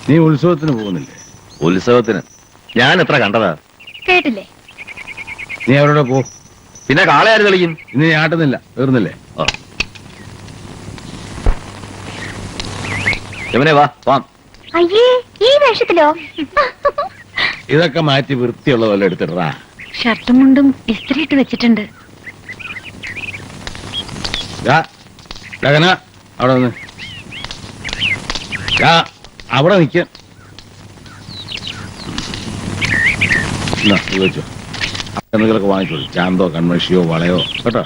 നീ ഉത്സവത്തിന് പോകുന്നില്ലേ? ഉത്സവത്തിന് ഞാൻ എത്ര കണ്ടതാ. കേട്ടില്ലേ? നീ അവരോടെ പോ. പിന്നെ കാളെ ആര് കളിക്കും? ഇന്ന് നീ ആട്ടുന്നില്ല, തീർന്നില്ലേ? ഇവനെ വാ വാം. അയ്യേ, ഈ വേഷത്തിലോ? ഇതൊക്കെ മാറ്റി വൃത്തിയുള്ള പോലെ എടുത്തിട്ടാ. ഷർട്ടും മുണ്ടും ഇസ്തിരിയിട്ട് വെച്ചിട്ടുണ്ട്. അവിടെ നിന്ന് അവിടെ നിൽക്കാൻ വെച്ചോ. എന്തെങ്കിലുമൊക്കെ വാങ്ങിച്ചോളൂ. ചാന്തോ കൺമഷിയോ വളയോ കേട്ടോ.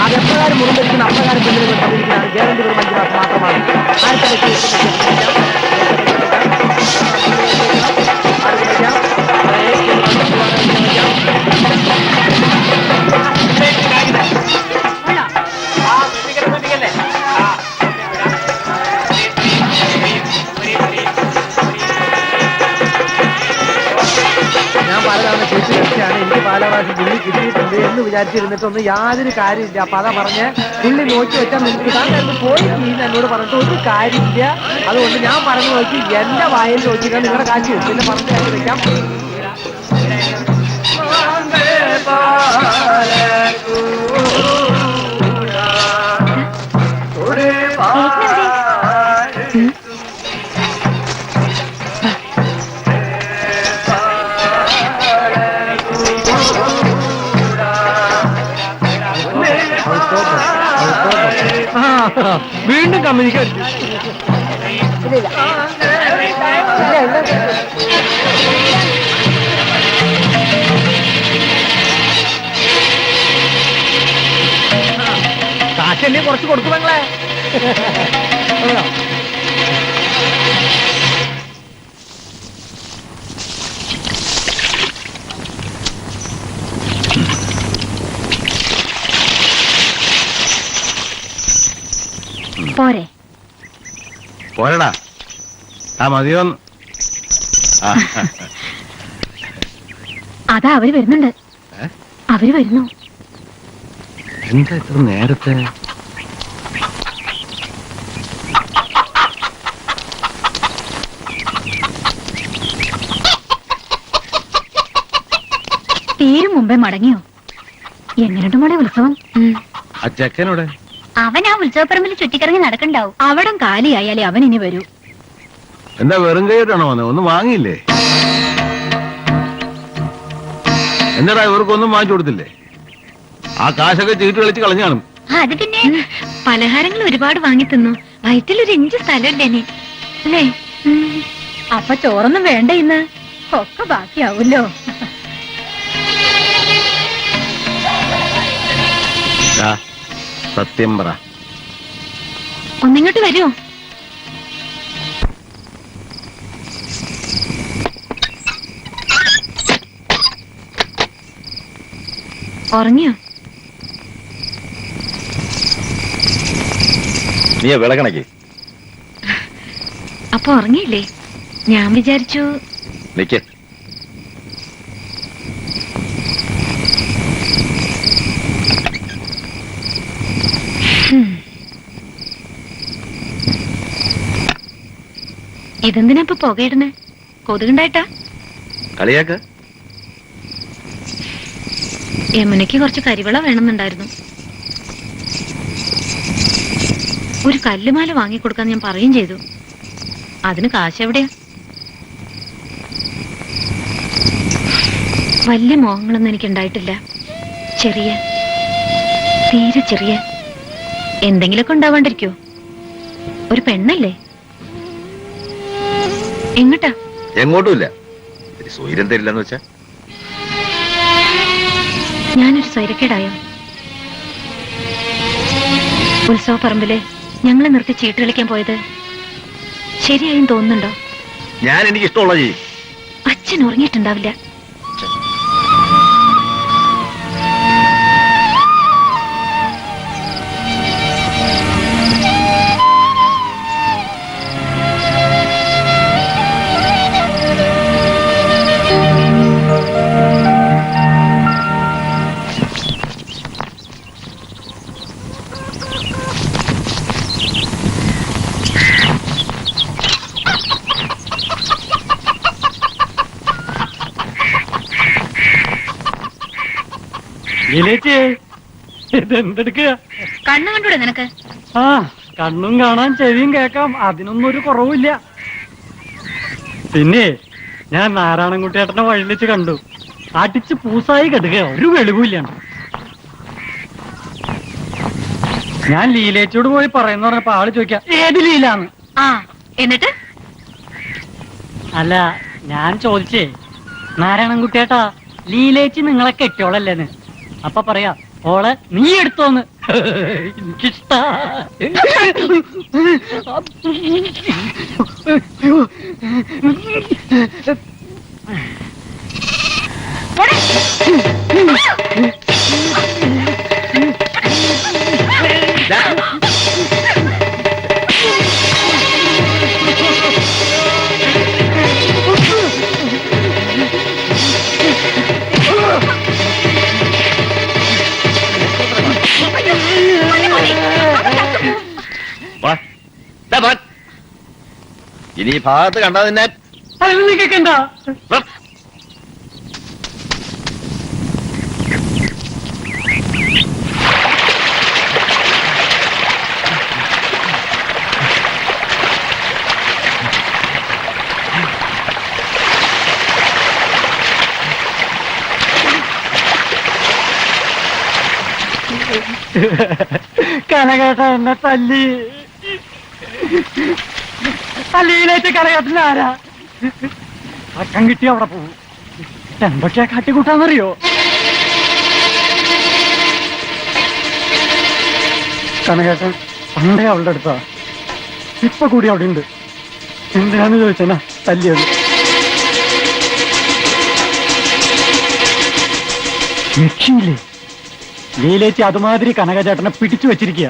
അതെപ്രകാരം മുറിഞ്ഞിരിക്കുന്ന അപ്രകാരം പിന്നിൽ തന്നിരിക്കുന്നതാണ് ഗ്യാരണ്ടി ഒരു 5 മാസം മാത്രമാണ്. ഞാൻ പലതവണ ചേച്ചി കളിച്ചാണ്. എനിക്ക് പാലവാസി പുള്ളി കിട്ടിയിട്ടുണ്ട് എന്ന് വിചാരിച്ചിരുന്നിട്ടൊന്നും യാതൊരു കാര്യമില്ല. അപ്പൊ അതാ പറഞ്ഞ് പുള്ളി നോക്കി വെച്ചാൽ നിങ്ങൾക്ക് താങ്കൾ പോയി എന്നോട് പറഞ്ഞിട്ട് ഒരു കാര്യമില്ല. അതുകൊണ്ട് ഞാൻ പറഞ്ഞു നോക്കി എന്റെ വായിൽ നോക്കിക്കാൻ നിങ്ങളുടെ കാശ് പിന്നെ പറഞ്ഞു കാര്യം വെക്കാം. വീണ്ടും കമ്മ്യൂണിക്കേറ്റ് കാശല്ലേ കുറച്ച് കൊടുക്കും നിങ്ങളെ. പോരെ പോരടാ. മതിയോന്ന്. അതാ അവര് വരുന്നുണ്ട്. അവര് വരുന്നു. എന്താ ഇത്ര നേരത്തെ? തീരും മുമ്പേ മടങ്ങിയോ? എങ്ങനെയുണ്ട് മോളെ ഉത്സവം? ആ ചെക്കനോടെ? അവൻ ആ ഉത്സവപ്പറമ്പിൽ ചുറ്റിക്കറങ്ങി നടക്കണ്ടാവും. അവിടം കാലിയായാലേ അവൻ ഇനി വരൂ. എന്താ വെറും കൈയിട്ടാണോ വന്നത്? ഒന്നും വാങ്ങിയില്ലേ? എന്താടാ ഇവർക്കൊന്നും വാങ്ങിച്ചു കൊടുത്തില്ലേ? ആ കാശൊക്കെ ചീട്ട് കളിച്ച് കളഞ്ഞു കാണും. അത് പിന്നെ പലഹാരങ്ങൾ ഒരുപാട് വാങ്ങി തിന്നു. വയറ്റിലൊരു ഇഞ്ച് സ്ഥലമില്ലേ അല്ലേ? അപ്പൊ ചോറൊന്നും വേണ്ട ഇന്ന്. ഒക്കെ ബാക്കിയാവൂല്ലോ. സത്യം പറ. ഒന്നിങ്ങോട്ട് വരുമോ? ഉറങ്ങിയോ? നീ വിളകണക്ക്. അപ്പൊ ഉറങ്ങിയില്ലേ? ഞാൻ വിചാരിച്ചു. നിക്ക്. ഇതെന്തിനാ ഇപ്പൊ പുകയിടുന്നേ? കൊതുകുണ്ടായിട്ടാ? കളിയാക്ക. യമുനയ്ക്ക് കുറച്ച് കരിവള വേണമെന്നുണ്ടായിരുന്നു. ഒരു കല്ലുമാല വാങ്ങിക്കൊടുക്കാൻ ഞാൻ പറയുകയും ചെയ്തു. അതിന് കാശ് എവിടെയാ? വലിയ മോഹങ്ങളൊന്നും എനിക്കുണ്ടായിട്ടില്ല. ചെറിയ, തീരെ ചെറിയ എന്തെങ്കിലുമൊക്കെ ഉണ്ടാവാണ്ടിരിക്കോ? ഒരു പെണ്ണല്ലേ? എങ്ങട്ടാ? എങ്ങോട്ടുമില്ല. സ്വൈരം തരില്ലെന്ന് വെച്ചാ ഞാനൊരു സ്വൈരക്കേടായോ? ഉത്സവപ്പറമ്പില് ഞങ്ങളെ നിർത്തി ചീട്ട് കളിക്കാൻ പോയത് ശരിയായും തോന്നുന്നുണ്ടോ? ഞാൻ എനിക്ക് ഇഷ്ടമുള്ള ചെയ്യും. അച്ഛൻ ഉറങ്ങിയിട്ടുണ്ടാവില്ല. ഇതെന്തെടുക്കുക? കണ്ണു കണ്ടൂടെ നിനക്ക്? ആ, കണ്ണും കാണാൻ ചെവിയും കേക്കാം, അതിനൊന്നും ഒരു കുറവില്ല. പിന്നെ ഞാൻ നാരായണൻകുട്ടിയേട്ടനെ വഴിയിൽ വെച്ച് കണ്ടു. അടിച്ച് പൂസായി കെടുക, ഒരു വെളിവില്ല. ഞാൻ ലീലേച്ചോട് പോയി പറയുന്ന പറഞ്ഞപ്പോ ആള് ചോദിക്കാം ഏത് ലീലാന്ന്. ആ, എന്നിട്ട് അല്ല, ഞാൻ ചോദിച്ചേ, നാരായണൻകുട്ടിയേട്ടാ ലീലേച്ചി നിങ്ങളെ കെട്ടിയോളല്ലേന്ന്. അപ്പൊ പറയാ ഓളെ നീ എടുത്തോന്ന്. എനിക്കിഷ്ടാ. ഇനി ഈ ഭാഗത്ത് കണ്ടാ നിന്നെ അതിന് കേക്കണ്ട. കനകേട്ട എന്നെ തല്ലി. തല്ലിയിലേക്ക് കനകേട്ടന് ആരാ? അക്കം കിട്ടി അവിടെ പോകും. എന്തൊക്കെയാ കാട്ടിക്കൂട്ടാന്നറിയോ? കനകേട്ടൻ പണ്ടേ അവളുടെ അടുത്താ, ഇപ്പൊ കൂടി അവിടെ ഉണ്ട്. എന്തിനാന്ന് ചോദിച്ചാ തല്ലിയത്. ലക്ഷ്യമില്ലേ ലീലേച്ചി അതുമാതിരി കനകചേട്ടനെ പിടിച്ചു വെച്ചിരിക്കുക.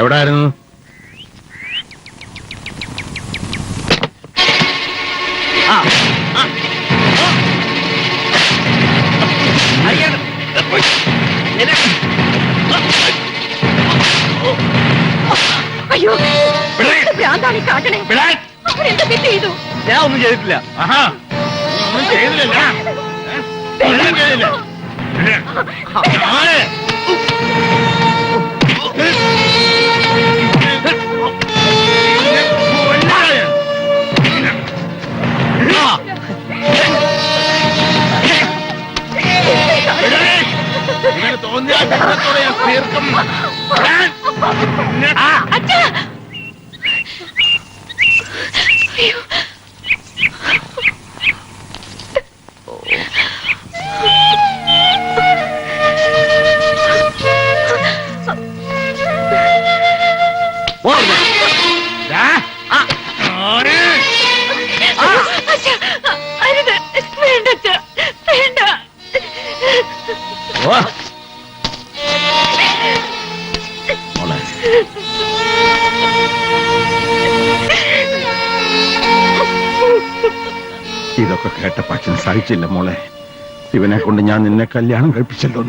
എവിടായിരുന്നു? അയ്യോ, ഭ്രാന്താണ് ഈ കാട്ടണേ. അവരെന്ത് തെറ്റ് ചെയ്തു? ഞാൻ ഒന്നും ചെയ്തിട്ടില്ല. ഒന്നും ചെയ്തില്ല. തോന്നിയാ തീർക്കും. അച്ഛാ! അയ്യോ, അച്ഛാ, അരുത്, വേണ്ട അച്ഛാ, വേണ്ട. ഇതൊക്കെ കേട്ടപ്പോ അച്ഛൻ സഹിച്ചില്ല മോളെ. ഇവനെ കൊണ്ട് ഞാൻ നിന്നെ കല്യാണം കഴിപ്പിച്ചല്ലോ.